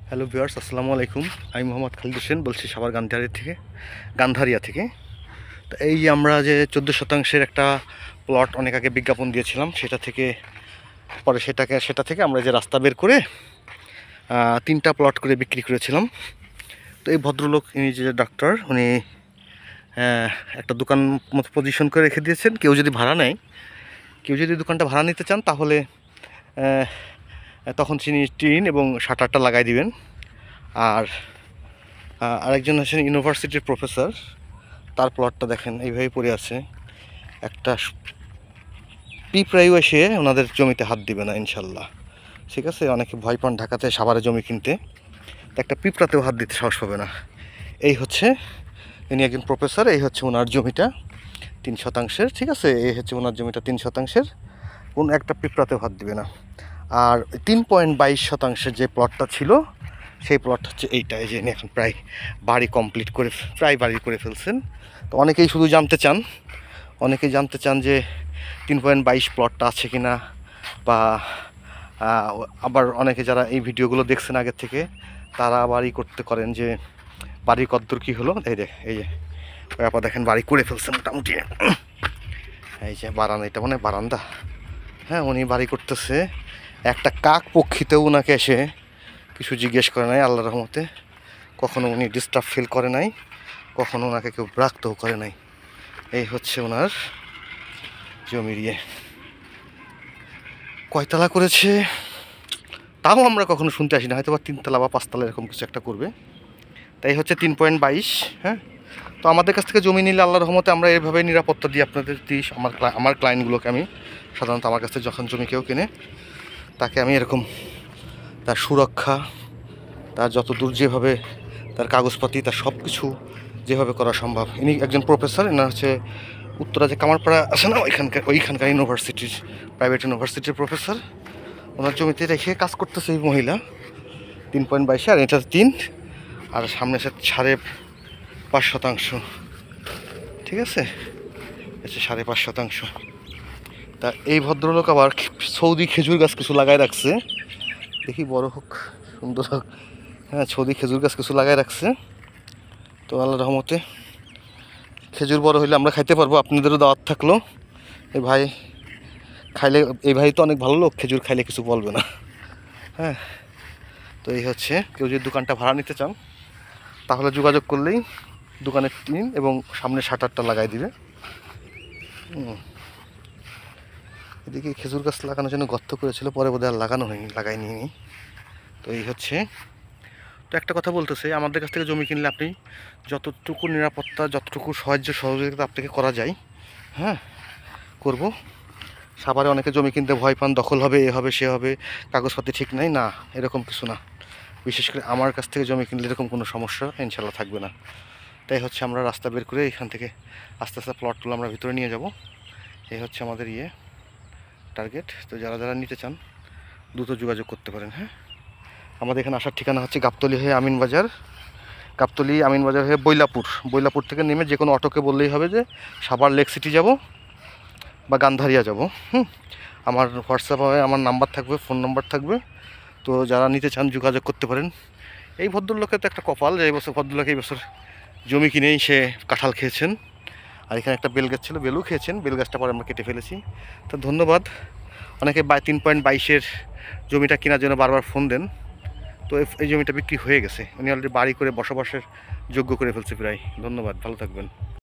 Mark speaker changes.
Speaker 1: Hello viewers, আসসালামু আলাইকুম। আমি মোহাম্মদ খালিদ হোসেন বলছি সাভার গান্ধারিয়া থেকে। তো এই যে আমরা যে 14 শতাংশের একটা প্লট অনেক আগে বিজ্ঞাপন দিয়েছিলাম, সেটা থেকে আমরা যে রাস্তা বের করে 3টা প্লট করে বিক্রি করেছিলাম। তো এই ভদ্রলোক, ইনি যে ডাক্তার, উনি একটা দোকান মতো পজিশন করে রেখে দিয়েছেন। কেউ যদি দোকানটা ভাড়া নিতে চান তাহলে তখন তিনি টিন এবং শাটারটা লাগাই দিবেন। আর আরেকজন আছেন ইউনিভার্সিটির প্রফেসর, তার প্লটটা দেখেন এইভাবেই পড়ে আছে। একটা পিঁপড়াইও এসে ওনাদের জমিতে হাত দিবে না ইনশাল্লাহ, ঠিক আছে। অনেকে ভয় পান ঢাকাতে সাভারে জমি কিনতে, তো একটা পিঁপড়াতেও হাত দিতে সাহস পাবে না। এই হচ্ছে, ইনি একজন প্রফেসর। এই হচ্ছে ওনার জমিটা 3 শতাংশের, ঠিক আছে। এই হচ্ছে ওনার জমিটা 3 শতাংশের, কোন একটা পিঁপড়াতেও হাত দিবে না। আর 3.22 শতাংশের যে প্লটটা ছিল, সেই প্লট হচ্ছে এইটা। এই যে এখন প্রায় বাড়ি করে ফেলছেন। তো অনেকেই জানতে চান যে 3.22 প্লটটা আছে কি না, বা আবার অনেকে যারা এই ভিডিওগুলো দেখছেন আগের থেকে, তারা বাড়ি করেন যে বাড়ির কদ্দূর কী হলো। এই যে আপা দেখেন বাড়ি করে ফেলছেন মোটামুটি। এই যে বারান্দা, এটা মানে বারান্দা, হ্যাঁ। উনি বাড়ি করতেছে। একটা কাক পক্ষীতেও ওনাকে এসে কিছু জিজ্ঞেস করে নাই, আল্লাহর রহমতে। কখনো উনি ডিস্টার্ব ফিল করে নাই, কখনো ওনাকে কেউ বিরক্তও করে নাই। এই হচ্ছে ওনার জমির কয়তলা করেছে তাও আমরা কখনো শুনতে আসি না, হয়তো বা 3তলা বা 5তলা এরকম কিছু একটা করবে। তাই হচ্ছে 3.22, হ্যাঁ। তো আমাদের কাছ থেকে জমি নিলে আল্লাহর রহমতে আমরা এভাবে নিরাপত্তা দিই, আপনাদের দিই। আমার ক্লায়েন্টগুলোকে আমি সাধারণত, আমার কাছ থেকে যখন জমি কেউ কেনে, তাকে আমি এরকম তার সুরক্ষা, তার যত দূর যেভাবে তার কাগজপাতি, তার সব কিছু যেভাবে করা সম্ভব। ইনি একজন প্রফেসর, এনার হচ্ছে উত্তরা যে কামারপাড়া আছে না, ওইখানকার প্রাইভেট ইউনিভার্সিটির প্রফেসর। ওনার জমিতে রেখে কাজ করতেছে এই মহিলা। 3.22, আর এটা 3, আর সামনে সে 5.5 শতাংশ, ঠিক আছে। হচ্ছে 5.5 শতাংশ। তা এই ভদ্রলোক আবার সৌদি খেজুর গাছ কিছু লাগাই রাখছে, দেখি বড় হোক, সুন্দর হোক। হ্যাঁ, সৌদি খেজুর গাছ কিছু লাগাই রাখছে। তো আল্লাহর রহমতে খেজুর বড় হইলে আমরা খাইতে পারবো। আপনাদেরও দাওয়াত থাকলো। এই ভাই তো অনেক ভালো লোক, খেজুর খাইলে কিছু বলবে না, হ্যাঁ। তো এই হচ্ছে, কেউ যদি দোকানটা ভাড়া নিতে চান তাহলে যোগাযোগ করলেই দোকানের টিন এবং সামনে শাটারটা লাগাই দিবে। এদিকে খেজুর গাছ লাগানোর জন্য গর্ত করেছিল, পরে বোধহয় আর লাগাইনি। তো এই হচ্ছে। তো একটা কথা বলতেছে, আমাদের কাছ থেকে জমি কিনলে আপনি যতটুকু নিরাপত্তা, যতটুকু সহযোগিতা আপনাকে করা যায়, হ্যাঁ, করব। সাভারে অনেকে জমি কিনতে ভয় পান, দখল হবে, এ হবে, সে হবে, কাগজপাতি ঠিক নাই, না, এরকম কিছু না। বিশেষ করে আমার কাছ থেকে জমি কিনলে এরকম কোনো সমস্যা ইনশাল্লাহ থাকবে না। তাই হচ্ছে আমরা রাস্তা বের করে এখান থেকে আস্তে আস্তে প্লটগুলো আমরা ভিতরে নিয়ে যাব। এই হচ্ছে আমাদের টার্গেট। তো যারা নিতে চান দ্রুত যোগাযোগ করতে পারেন, হ্যাঁ। আমাদের এখানে আসার ঠিকানা হচ্ছে গাবতলী হয়ে আমিনবাজার হয়ে বৈলাপুর থেকে নেমে যে কোনো অটোকে বললেই হবে যে সাভার লেক সিটি যাব বা গান্ধারিয়া যাব। আমার হোয়াটসঅ্যাপে আমার নাম্বার থাকবে, ফোন নাম্বার থাকবে। তো যারা নিতে চান যোগাযোগ করতে পারেন। এই ভদ্রলোকের তো একটা কপাল যে এই বছর ভদ্রলোক এই বছর জমি কিনেই সে কাঁঠাল খেয়েছেন। আর এখানে একটা বেল গাছ ছিল, বেলও খেয়েছেন। বেল গাছটা পরে আমরা কেটে ফেলেছি। তো ধন্যবাদ। অনেকে 3.22-এর জমিটা কেনার জন্য বারবার ফোন দেন। তো এই জমিটা বিক্রি হয়ে গেছে, উনি অলরেডি বাড়ি করে বসবাসের যোগ্য করে ফেলছে প্রায়। ধন্যবাদ, ভালো থাকবেন।